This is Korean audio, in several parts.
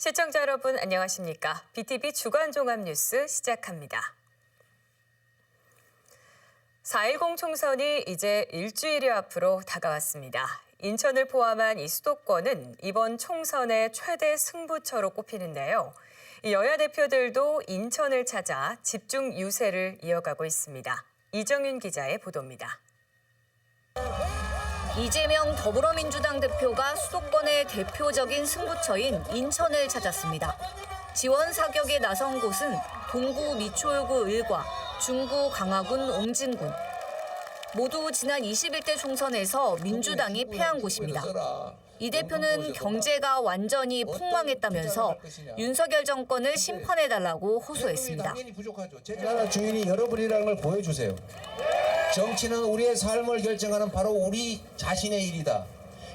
시청자 여러분 안녕하십니까? BTV 주간 종합 뉴스 시작합니다. 4.10 총선이 이제 일주일여 앞으로 다가왔습니다. 인천을 포함한 이 수도권은 이번 총선의 최대 승부처로 꼽히는데요. 여야 대표들도 인천을 찾아 집중 유세를 이어가고 있습니다. 이정윤 기자의 보도입니다. 이재명 더불어민주당 대표가 수도권의 대표적인 승부처인 인천을 찾았습니다. 지원 사격에 나선 곳은 동구 미추홀구 을과 중구 강화군 옹진군. 모두 지난 21대 총선에서 민주당이 패한 곳입니다. 이 대표는 경제가 완전히 폭망했다면서 윤석열 정권을 심판해달라고 호소했습니다. 나라 주인이 여러분이라는 걸 보여주세요. 정치는 우리의 삶을 결정하는 바로 우리 자신의 일이다.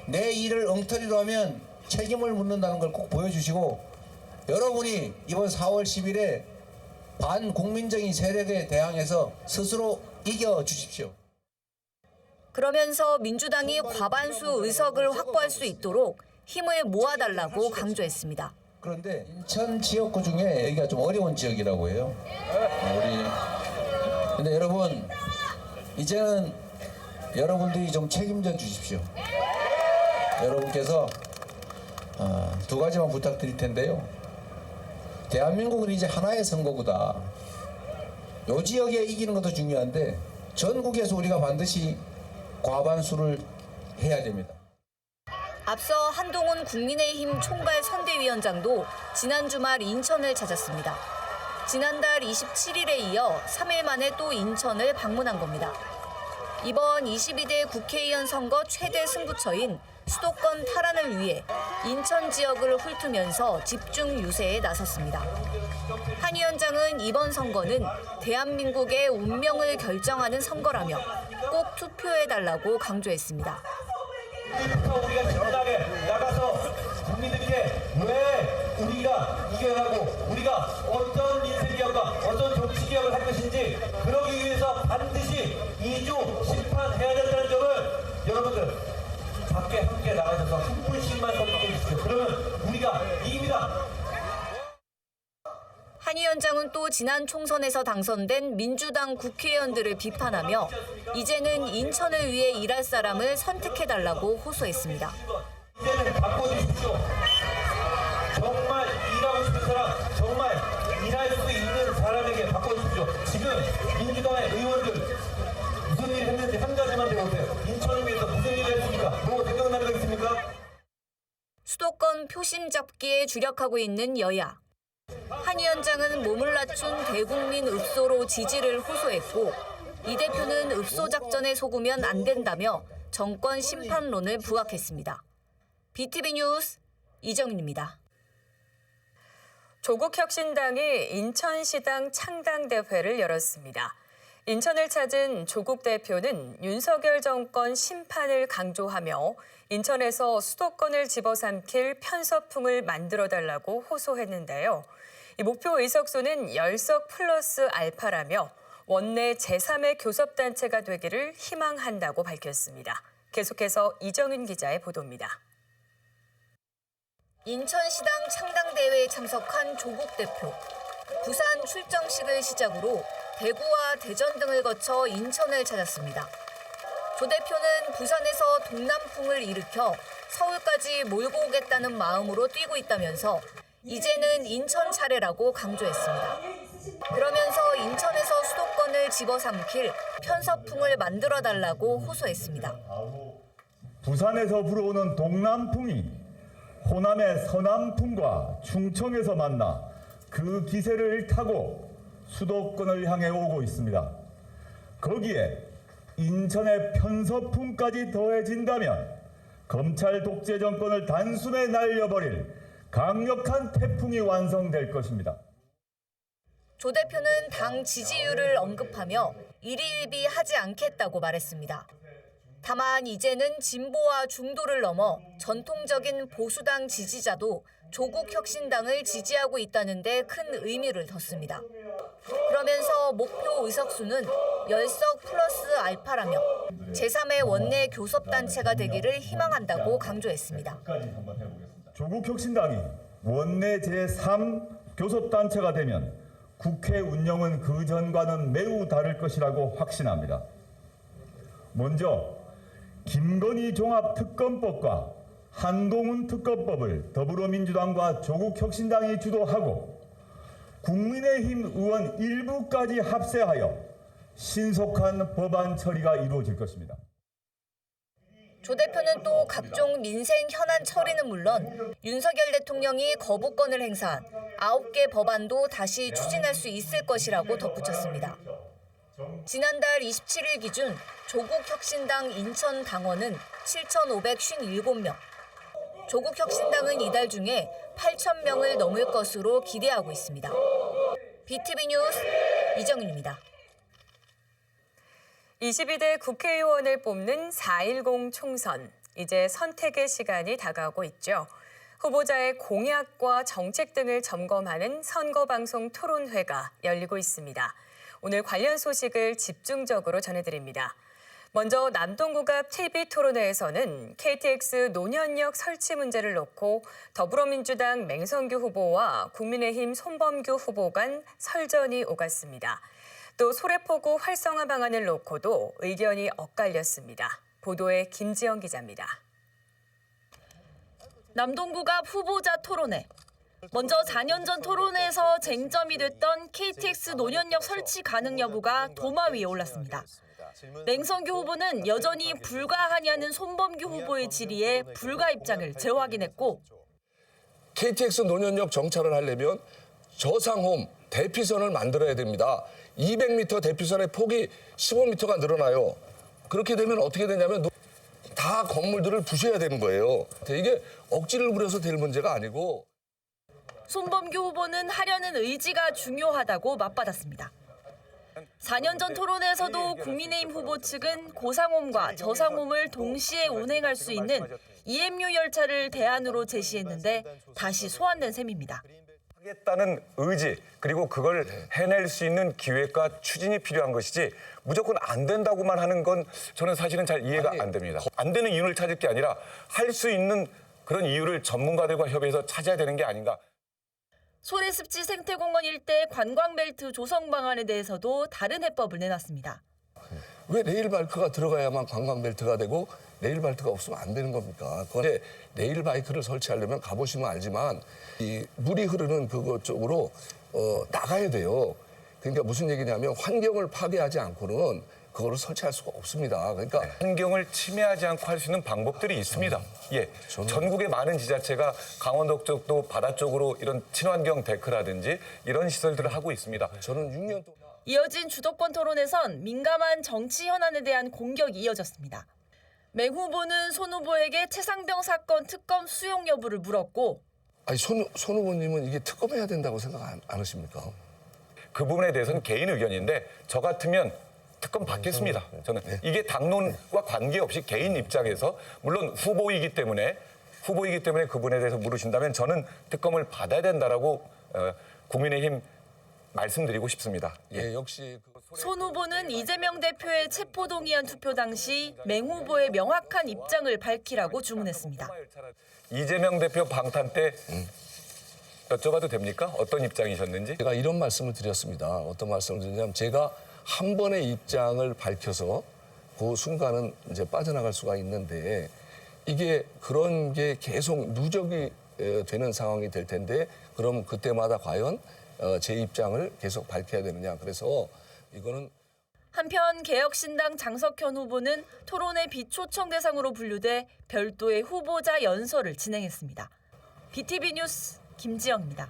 내 일을 엉터리로 하면 책임을 묻는다는 걸 꼭 보여주시고 여러분이 이번 4월 10일에 반국민적인 세력에 대항해서 스스로 이겨주십시오. 그러면서 민주당이 과반수 의석을 확보할 수 있도록 힘을 모아달라고 강조했습니다. 그런데 인천 지역구 중에 여기가 좀 어려운 지역이라고 해요. 근데 여러분 이제는 여러분들이 좀 책임져 주십시오. 여러분께서 두 가지만 부탁드릴 텐데요. 대한민국은 이제 하나의 선거구다. 요 지역에 이기는 것도 중요한데 전국에서 우리가 반드시 과반수를 해야 됩니다. 앞서 한동훈 국민의힘 총괄 선대위원장도 지난 주말 인천을 찾았습니다. 지난달 27일에 이어 3일 만에 또 인천을 방문한 겁니다. 이번 22대 국회의원 선거 최대 승부처인 수도권 탈환을 위해 인천 지역을 훑으면서 집중 유세에 나섰습니다. 한 위원장은 이번 선거는 대한민국의 운명을 결정하는 선거라며 꼭 투표해달라고 강조했습니다. 우리가 정당에 나가서 국민들께 왜 우리가 이겨나고 우리가 어떤 인생개혁과 어떤 정치개혁을 할 것인지 그러기 위해서 반드시 2주 심판해야 된다는 점을 여러분들 밖에 함께 나가셔서 한 분씩만 선택해 주십시오. 그러면 우리가 이깁니다. 한 위원장은 또 지난 총선에서 당선된 민주당 국회의원들을 비판하며 이제는 인천을 위해 일할 사람을 선택해달라고 호소했습니다. 이제는 바꿔주십시오. 정말 일하고 싶은 사람, 정말 일할 수 있는 사람에게 바꿔주십시오. 지금 민주당의 의원들 무슨 일을 했는지 한 가지만 배우세요. 인천을 위해서 무슨 일을 했습니까? 뭐 생각나는 거 있습니까? 수도권 표심 잡기에 주력하고 있는 여야. 한 위원장은 몸을 낮춘 대국민 읍소로 지지를 호소했고 이 대표는 읍소 작전에 속으면 안 된다며 정권 심판론을 부각했습니다. BTV 뉴스 이정윤입니다. 조국혁신당이 인천시당 창당대회를 열었습니다. 인천을 찾은 조국 대표는 윤석열 정권 심판을 강조하며 인천에서 수도권을 집어삼킬 편서풍을 만들어달라고 호소했는데요. 이 목표 의석수는 10석 플러스 알파라며 원내 제3의 교섭단체가 되기를 희망한다고 밝혔습니다. 계속해서 이정윤 기자의 보도입니다. 인천시당 창당대회에 참석한 조국 대표. 부산 출정식을 시작으로 대구와 대전 등을 거쳐 인천을 찾았습니다. 조 대표는 부산에서 동남풍을 일으켜 서울까지 몰고 오겠다는 마음으로 뛰고 있다면서 이제는 인천 차례라고 강조했습니다. 그러면서 인천에서 수도권을 집어삼킬 편서풍을 만들어달라고 호소했습니다. 부산에서 불어오는 동남풍이 호남의 서남풍과 충청에서 만나 그 기세를 타고 수도권을 향해 오고 있습니다. 거기에 인천의 편서풍까지 더해진다면 검찰 독재 정권을 단숨에 날려버릴 강력한 태풍이 완성될 것입니다. 조 대표는 당 지지율을 언급하며 일희일비하지 않겠다고 말했습니다. 다만 이제는 진보와 중도를 넘어 전통적인 보수당 지지자도 조국 혁신당을 지지하고 있다는 데 큰 의미를 뒀습니다. 그러면서 목표 의석수는 10석 플러스 알파라며 제3의 원내 교섭단체가 되기를 희망한다고 강조했습니다. 조국 혁신당이 원내 제3 교섭단체가 되면 국회 운영은 그전과는 매우 다를 것이라고 확신합니다. 먼저 김건희 종합특검법과 한동훈 특검법을 더불어민주당과 조국혁신당이 주도하고 국민의힘 의원 일부까지 합세하여 신속한 법안 처리가 이루어질 것입니다. 조 대표는 또 각종 민생 현안 처리는 물론 윤석열 대통령이 거부권을 행사한 9개 법안도 다시 추진할 수 있을 것이라고 덧붙였습니다. 지난달 27일 기준 조국혁신당 인천 당원은 7,557명, 조국혁신당은 이달 중에 8,000명을 넘을 것으로 기대하고 있습니다. BTV 뉴스 이정윤입니다. 22대 국회의원을 뽑는 4.10 총선. 이제 선택의 시간이 다가오고 있죠. 후보자의 공약과 정책 등을 점검하는 선거방송 토론회가 열리고 있습니다. 오늘 관련 소식을 집중적으로 전해드립니다. 먼저 남동구 앞 TV토론회에서는 KTX 노년역 설치 문제를 놓고 더불어민주당 맹성규 후보와 국민의힘 손범규 후보 간 설전이 오갔습니다. 또 소래포구 활성화 방안을 놓고도 의견이 엇갈렸습니다. 보도에 김지영 기자입니다. 남동구 앞 후보자 토론회. 먼저 4년 전 토론회에서 쟁점이 됐던 KTX 노년역 설치 가능 여부가 도마 위에 올랐습니다. 맹성규 후보는 여전히 불가하냐는 손범규 후보의 질의에 불가 입장을 재확인했고, KTX 노년역 정차를 하려면 저상홈 대피선을 만들어야 됩니다. 200m 대피선의 폭이 15m가 늘어나요. 그렇게 되면 어떻게 되냐면 다 건물들을 부셔야 되는 거예요. 이게 억지를 부려서 될 문제가 아니고. 손범규 후보는 하려는 의지가 중요하다고 맞받았습니다. 4년 전 토론회에서도 국민의힘 후보 측은 고상홈과 저상홈을 동시에 운행할 수 있는 EMU 열차를 대안으로 제시했는데 다시 소환된 셈입니다. 하겠다는 의지, 그리고 그걸 해낼 수 있는 기획과 추진이 필요한 것이지 무조건 안 된다고만 하는 건 저는 사실은 잘 이해가 안 됩니다. 안 되는 이유를 찾을 게 아니라 할 수 있는 그런 이유를 전문가들과 협의해서 찾아야 되는 게 아닌가. 소래습지 생태공원 일대 관광벨트 조성 방안에 대해서도 다른 해법을 내놨습니다. 왜 레일바이크가 들어가야만 관광벨트가 되고 레일바이크가 없으면 안 되는 겁니까? 그런데 레일바이크를 설치하려면 가보시면 알지만 이 물이 흐르는 그것 쪽으로 나가야 돼요. 그러니까 무슨 얘기냐면 환경을 파괴하지 않고는 그거를 설치할 수가 없습니다. 그러니까 환경을 침해하지 않고 할 수 있는 방법들이 있습니다. 예, 전국의 많은 지자체가 강원도 쪽도 바다 쪽으로 이런 친환경 데크라든지 이런 시설들을 하고 있습니다. 저는 6년 동안 이어진 주도권 토론에선 민감한 정치 현안에 대한 공격이 이어졌습니다. 맹 후보는 손 후보에게 최상병 사건 특검 수용 여부를 물었고, 아니 손 후보님은 이게 특검해야 된다고 생각 안 하십니까? 그 부분에 대해서는 개인 의견인데 저 같으면 특검 받겠습니다. 저는 이게 당론과 관계없이 개인 입장에서 물론 후보이기 때문에 그 부분에 대해서 물으신다면 저는 특검을 받아야 된다라고 국민의힘 말씀드리고 싶습니다. 예, 역시 손 후보는 이재명 대표의 체포동의안 투표 당시 맹 후보의 명확한 입장을 밝히라고 주문했습니다. 이재명 대표 방탄 때 여쭤봐도 됩니까? 어떤 입장이셨는지? 제가 이런 말씀을 드렸습니다. 어떤 말씀을 드리냐면 제가 한 번의 입장을 밝혀서 그 순간은 이제 빠져나갈 수가 있는데 이게 그런 게 계속 누적이 되는 상황이 될 텐데 그럼 그때마다 과연 제 입장을 계속 밝혀야 되느냐. 그래서 이거는 한편 개혁신당 장석현 후보는 토론회 비초청 대상으로 분류돼 별도의 후보자 연설을 진행했습니다. BTV 뉴스 김지영입니다.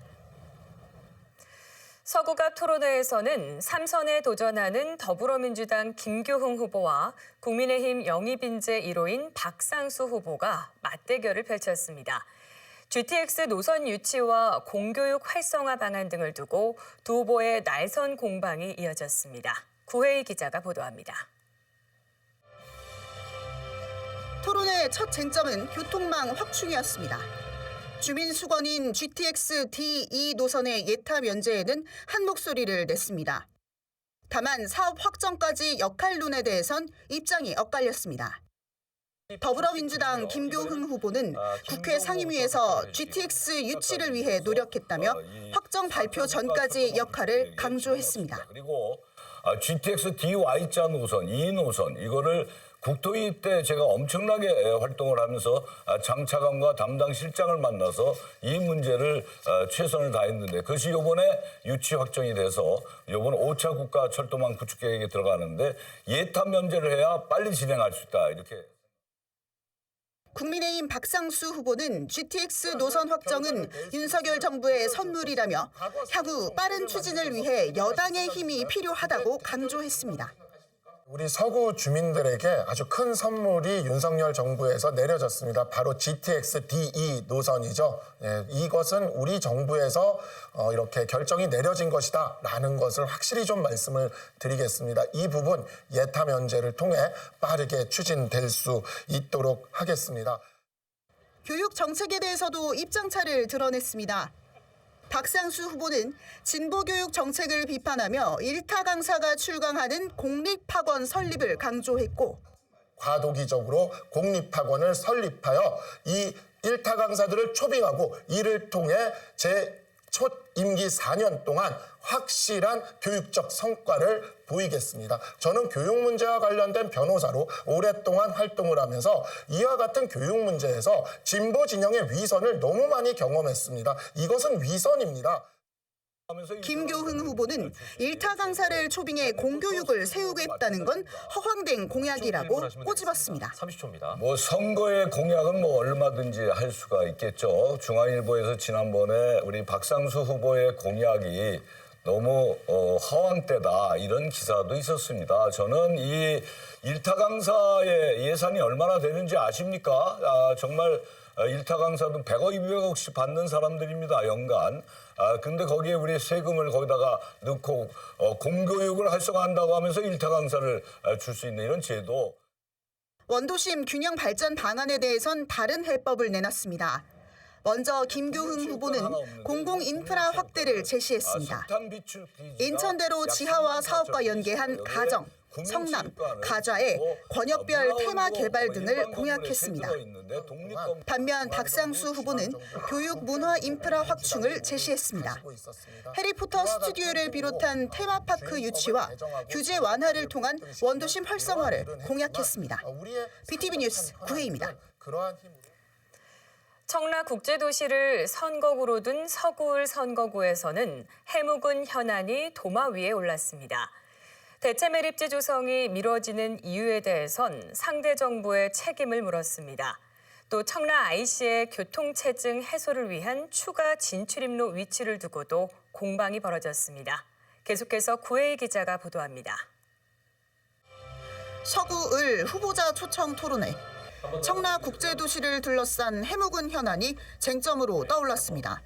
서구갑 토론회에서는 3선에 도전하는 더불어민주당 김교흥 후보와 국민의힘 영입인재 1호인 박상수 후보가 맞대결을 펼쳤습니다. GTX 노선 유치와 공교육 활성화 방안 등을 두고 두 후보의 날선 공방이 이어졌습니다. 구혜희 기자가 보도합니다. 토론회 첫 쟁점은 교통망 확충이었습니다. 주민 수건인 GTX D2 노선의 예타 면제에는 한 목소리를 냈습니다. 다만 사업 확정까지 역할론에 대해선 입장이 엇갈렸습니다. 더불어민주당 김교흥 후보는 국회 상임위에서 GTX 유치를 위해 노력했다며 확정 발표 전까지 역할을 강조했습니다. 그리고 GTX DY자 노선, 2노선 이거를 국토위 때 제가 엄청나게 활동을 하면서 장차관과 담당 실장을 만나서 이 문제를 최선을 다했는데 그것이 이번에 유치 확정이 돼서 이번 5차 국가 철도망 구축 계획에 들어가는데 예타 면제를 해야 빨리 진행할 수 있다 이렇게. 국민의힘 박상수 후보는 GTX 노선 확정은 윤석열 정부의 선물이라며 향후 빠른 추진을 위해 여당의 힘이 필요하다고 강조했습니다. 우리 서구 주민들에게 아주 큰 선물이 윤석열 정부에서 내려졌습니다. 바로 GTX DE 노선이죠. 이것은 우리 정부에서 이렇게 결정이 내려진 것이다라는 것을 확실히 좀 말씀을 드리겠습니다. 이 부분 예타 면제를 통해 빠르게 추진될 수 있도록 하겠습니다. 교육 정책에 대해서도 입장차를 드러냈습니다. 박상수 후보는 진보교육 정책을 비판하며 일타 강사가 출강하는 공립학원 설립을 강조했고 과도기적으로 공립학원을 설립하여 이 일타 강사들을 초빙하고 이를 통해 제 첫 임기 4년 동안 확실한 교육적 성과를 보이겠습니다. 저는 교육 문제와 관련된 변호사로 오랫동안 활동을 하면서 이와 같은 교육 문제에서 진보 진영의 위선을 너무 많이 경험했습니다. 이것은 위선입니다. 김교흥 후보는 일타 강사를 초빙해 공교육을 세우겠다는 건 허황된 공약이라고 꼬집었습니다. 30초입니다. 뭐 선거의 공약은 뭐 얼마든지 할 수가 있겠죠. 중앙일보에서 지난번에 우리 박상수 후보의 공약이 너무 허황되다 이런 기사도 있었습니다. 저는 이 일타 강사의 예산이 얼마나 되는지 아십니까? 정말 일타 강사도 100억, 200억씩 받는 사람들입니다, 연간. 근데 거기에 우리 세금을 거기다가 넣고 공교육을 활성화한다고 하면서 일타 강사를 줄 수 있는 이런 제도. 원도심 균형 발전 방안에 대해선 다른 해법을 내놨습니다. 먼저 김교흥 후보는 공공 인프라 확대를 제시했습니다. 인천대로 지하화 사업과 연계한 가정, 성남, 가좌의 권역별 테마 개발 등을 공약했습니다. 반면 박상수 후보는 교육 문화 인프라 확충을 제시했습니다. 해리포터 스튜디오를 비롯한 테마파크 유치와 규제 완화를 통한 원도심 활성화를 공약했습니다. BTV 뉴스 구혜입니다. 청라국제도시를 선거구로 둔 서구을 선거구에서는 해묵은 현안이 도마 위에 올랐습니다. 대체 매립지 조성이 미뤄지는 이유에 대해선 상대 정부의 책임을 물었습니다. 또 청라 IC의 교통체증 해소를 위한 추가 진출입로 위치를 두고도 공방이 벌어졌습니다. 계속해서 구혜희 기자가 보도합니다. 서구을 후보자 초청 토론회. 청라 국제도시를 둘러싼 해묵은 현안이 쟁점으로 떠올랐습니다.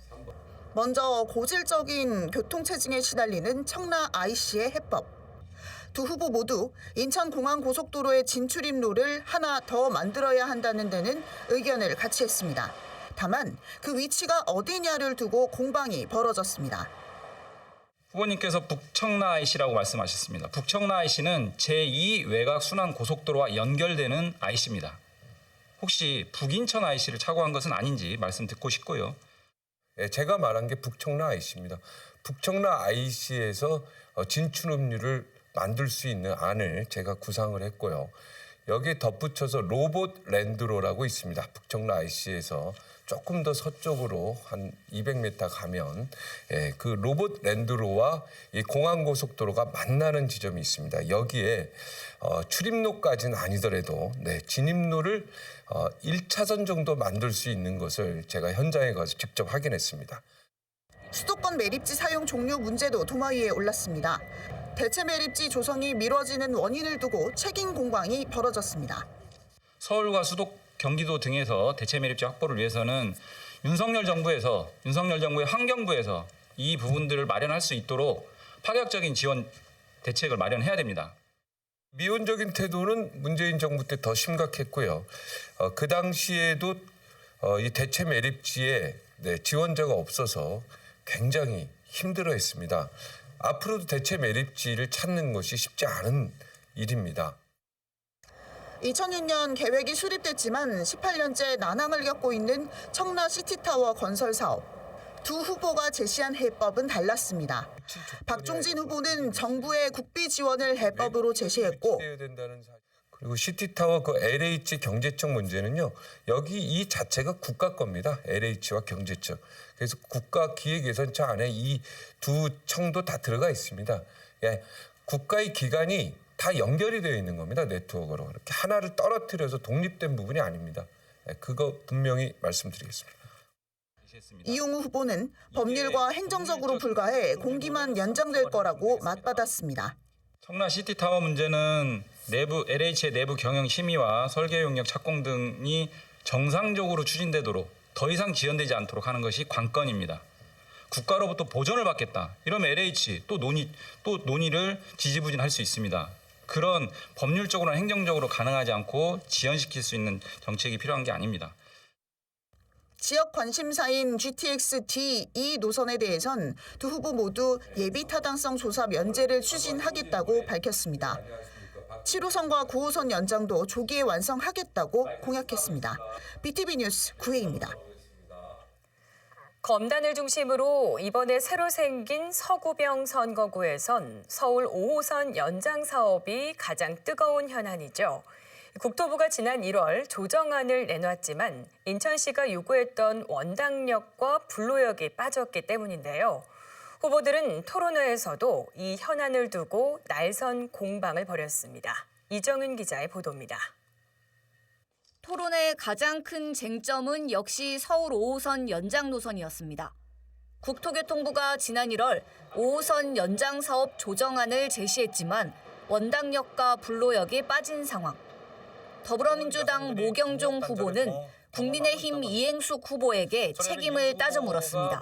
먼저 고질적인 교통체증에 시달리는 청라 IC의 해법. 두 후보 모두 인천공항고속도로의 진출입로를 하나 더 만들어야 한다는 데는 의견을 같이 했습니다. 다만 그 위치가 어디냐를 두고 공방이 벌어졌습니다. 후보님께서 북청라 IC라고 말씀하셨습니다. 북청라 IC는 제2 외곽순환고속도로와 연결되는 IC입니다. 혹시 북인천 IC를 착오한 것은 아닌지 말씀 듣고 싶고요. 제가 말한 게 북청라 IC입니다. 북청라 IC에서 진출입로를 만들 수 있는 안을 제가 구상을 했고요. 여기에 덧붙여서 로봇 랜드로라고 있습니다. 북청라 IC에서 조금 더 서쪽으로 한 200m 가면 그 로봇 랜드로와 이 공항고속도로가 만나는 지점이 있습니다. 여기에 출입로까지는 아니더라도 진입로를 1차선 정도 만들 수 있는 것을 제가 현장에 가서 직접 확인했습니다. 수도권 매립지 사용 종료 문제도 도마 위에 올랐습니다. 대체 매립지 조성이 미뤄지는 원인을 두고 책임 공방이 벌어졌습니다. 서울과 수도, 경기도 등에서 대체 매립지 확보를 위해서는 윤석열 정부의 환경부에서 이 부분들을 마련할 수 있도록 파격적인 지원 대책을 마련해야 됩니다. 미온적인 태도는 문재인 정부 때 더 심각했고요. 그 당시에도 이 대체 매립지에 지원자가 없어서 굉장히 힘들어했습니다. 앞으로도 대체 매립지를 찾는 것이 쉽지 않은 일입니다. 2006년 계획이 수립됐지만 18년째 난항을 겪고 있는 청라 시티타워 건설 사업. 두 후보가 제시한 해법은 달랐습니다. 박종진 후보는 정부의 국비 지원을 해법으로 제시했고 그리고 시티타워 그 LH 경제청 문제는요. 여기 이 자체가 국가 겁니다. LH와 경제청. 그래서 국가기획예산처 안에 이 두 청도 다 들어가 있습니다. 예, 국가의 기관이 다 연결이 되어 있는 겁니다. 네트워크로. 이렇게 하나를 떨어뜨려서 독립된 부분이 아닙니다. 예, 그거 분명히 말씀드리겠습니다. 이용우 후보는 법률과 행정적으로 불가해 공기만 연장될 거라고 맞받았습니다. 청라 시티타워 문제는 LH의 내부 경영 심의와 설계 용역 착공 등이 정상적으로 추진되도록 더 이상 지연되지 않도록 하는 것이 관건입니다. 국가로부터 보전을 받겠다. 이러면 LH 또 논의를 지지부진할 수 있습니다. 그런 법률적으로나 행정적으로 가능하지 않고 지연시킬 수 있는 정책이 필요한 게 아닙니다. 지역 관심사인 GTX-D 이 노선에 대해선 두 후보 모두 예비 타당성 조사 면제를 추진하겠다고 밝혔습니다. 7호선과 9호선 연장도 조기에 완성하겠다고 공약했습니다. BTV 뉴스 구혜입니다. 검단을 중심으로 이번에 새로 생긴 서구병 선거구에선 서울 5호선 연장 사업이 가장 뜨거운 현안이죠. 국토부가 지난 1월 조정안을 내놨지만 인천시가 요구했던 원당역과 불로역이 빠졌기 때문인데요. 후보들은 토론회에서도 이 현안을 두고 날선 공방을 벌였습니다. 이정은 기자의 보도입니다. 토론의 가장 큰 쟁점은 역시 서울 5호선 연장 노선이었습니다. 국토교통부가 지난 1월 5호선 연장 사업 조정안을 제시했지만 원당역과 불로역이 빠진 상황. 더불어민주당 모경종 후보는 국민의힘 이행숙 후보에게 책임을 따져 물었습니다.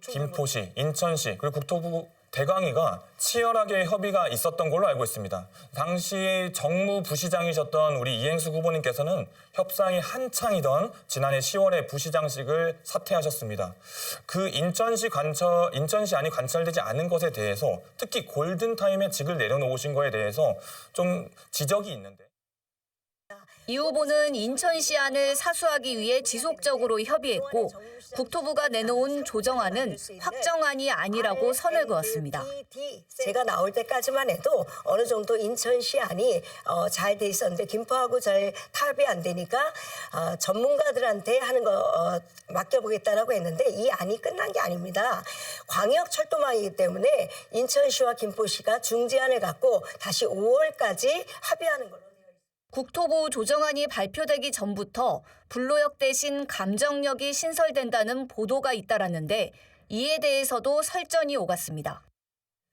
김포시, 인천시 그리고 국토부 대강위가 치열하게 협의가 있었던 걸로 알고 있습니다. 당시 정무부시장이셨던 우리 이행숙 후보님께서는 협상이 한창이던 지난해 10월에 부시장직을 사퇴하셨습니다. 그 인천시 안이 관철되지 않은 것에 대해서 특히 골든타임에 직을 내려놓으신 거에 대해서 좀 지적이 있는데. 이 후보는 인천시 안을 사수하기 위해 지속적으로 협의했고 국토부가 내놓은 조정안은 확정안이 아니라고 선을 그었습니다. 제가 나올 때까지만 해도 어느 정도 인천시 안이 잘 돼 있었는데 김포하고 잘 타협이 안 되니까 전문가들한테 하는 거 맡겨보겠다라고 했는데 이 안이 끝난 게 아닙니다. 광역철도망이기 때문에 인천시와 김포시가 중재안을 갖고 다시 5월까지 합의하는 걸로. 국토부 조정안이 발표되기 전부터 불로역 대신 감정역이 신설된다는 보도가 잇따랐는데 이에 대해서도 설전이 오갔습니다.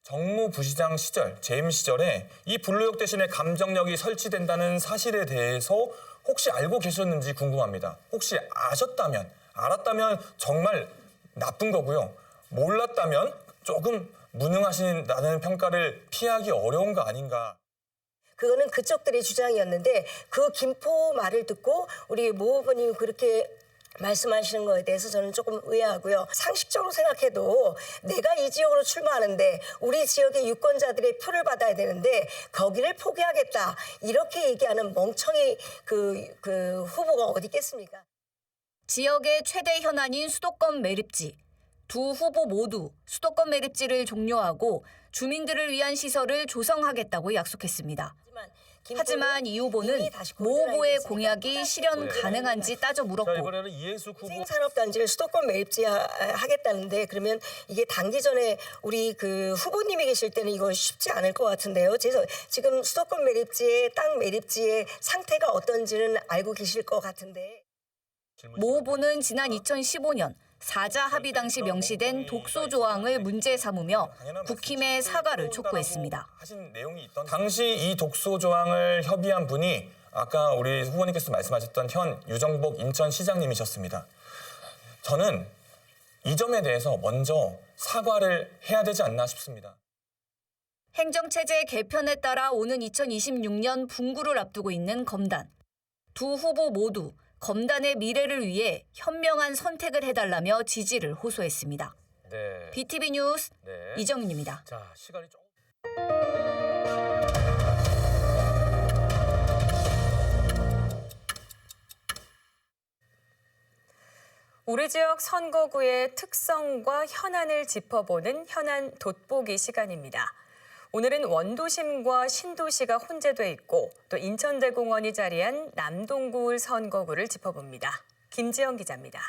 정무부시장 시절, 재임 시절에 이 불로역 대신에 감정역이 설치된다는 사실에 대해서 혹시 알고 계셨는지 궁금합니다. 혹시 알았다면 정말 나쁜 거고요. 몰랐다면 조금 무능하신다는 평가를 피하기 어려운 거 아닌가. 그거는 그쪽들의 주장이었는데 그 김포 말을 듣고 우리 모 후보님이 그렇게 말씀하시는 거에 대해서 저는 조금 의아하고요. 상식적으로 생각해도 내가 이 지역으로 출마하는데 우리 지역의 유권자들의 표를 받아야 되는데 거기를 포기하겠다. 이렇게 얘기하는 멍청이 그 후보가 어디 있겠습니까? 지역의 최대 현안인 수도권 매립지. 두 후보 모두 수도권 매립지를 종료하고 주민들을 위한 시설을 조성하겠다고 약속했습니다. 하지만 이 후보는 모 후보의 공약이 실현 가능한지 따져 물었고 산업단지를 수도권 매립지 하겠다는데 그러면 이게 당기 전에 우리 그 후보님이 계실 때는 이거 쉽지 않을 것 같은데요. 그래서 지금 수도권 매립지의 땅 매립지의 상태가 어떤지는 알고 계실 것 같은데. 모 후보는 지난 2015년 4자 합의 당시 명시된 독소 조항을 문제 삼으며 국힘에 사과를 촉구했습니다. 당시 이 독소 조항을 협의한 분이 아까 우리 후보님께서 말씀하셨던 현 유정복 인천시장님이셨습니다. 저는 이 점에 대해서 먼저 사과를 해야 되지 않나 싶습니다. 행정체제 개편에 따라 오는 2026년 분구를 앞두고 있는 검단. 두 후보 모두 검단의 미래를 위해 현명한 선택을 해달라며 지지를 호소했습니다. 네. BTV 뉴스 이정은입니다. 자, 시간이 조금... 우리 지역 선거구의 특성과 현안을 짚어보는 현안 돋보기 시간입니다. 오늘은 원도심과 신도시가 혼재돼 있고 또 인천대공원이 자리한 남동구을 선거구를 짚어봅니다. 김지영 기자입니다.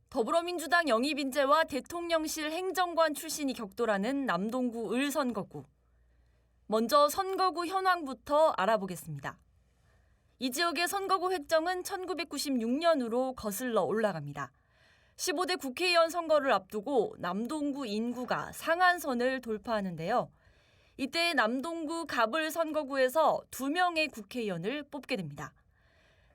더불어민주당 영입 인재와 대통령실 행정관 출신이 격돌하는 남동구 을 선거구. 먼저 선거구 현황부터 알아보겠습니다. 이 지역의 선거구 획정은 1996년으로 거슬러 올라갑니다. 15대 국회의원 선거를 앞두고 남동구 인구가 상한선을 돌파하는데요. 이때 남동구 갑을 선거구에서 2명의 국회의원을 뽑게 됩니다.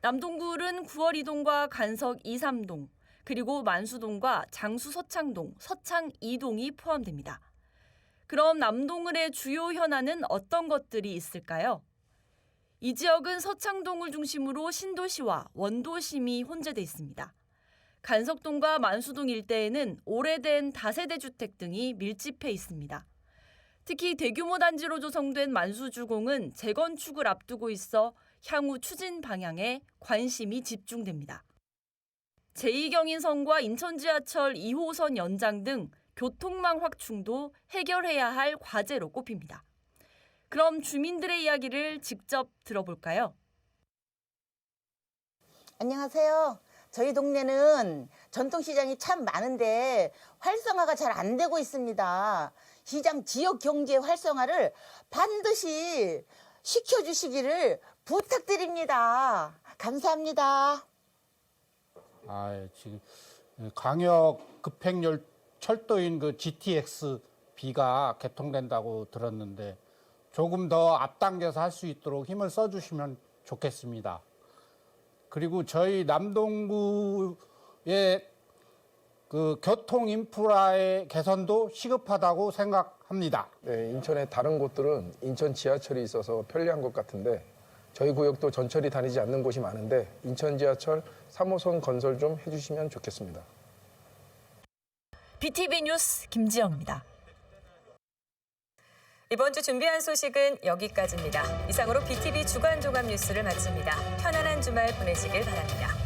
남동구은 9월 2동과 간석 2, 3동, 그리고 만수동과 장수 서창동, 서창 2동이 포함됩니다. 그럼 남동을의 주요 현안은 어떤 것들이 있을까요? 이 지역은 서창동을 중심으로 신도시와 원도심이 혼재돼 있습니다. 간석동과 만수동 일대에는 오래된 다세대 주택 등이 밀집해 있습니다. 특히 대규모 단지로 조성된 만수주공은 재건축을 앞두고 있어 향후 추진 방향에 관심이 집중됩니다. 제2경인선과 인천지하철 2호선 연장 등 교통망 확충도 해결해야 할 과제로 꼽힙니다. 그럼 주민들의 이야기를 직접 들어볼까요? 안녕하세요. 저희 동네는 전통시장이 참 많은데 활성화가 잘 안 되고 있습니다. 시장 지역 경제 활성화를 반드시 시켜주시기를 부탁드립니다. 감사합니다. 지금 광역 급행열 철도인 그 GTX-B가 개통된다고 들었는데 조금 더 앞당겨서 할 수 있도록 힘을 써주시면 좋겠습니다. 그리고 저희 남동구의 그 교통 인프라의 개선도 시급하다고 생각합니다. 네, 인천의 다른 곳들은 인천 지하철이 있어서 편리한 것 같은데 저희 구역도 전철이 다니지 않는 곳이 많은데 인천 지하철 3호선 건설 좀 해주시면 좋겠습니다. BTV 뉴스 김지영입니다. 이번 주 준비한 소식은 여기까지입니다. 이상으로 BTV 주간 종합 뉴스를 마칩니다. 편안한 주말 보내시길 바랍니다.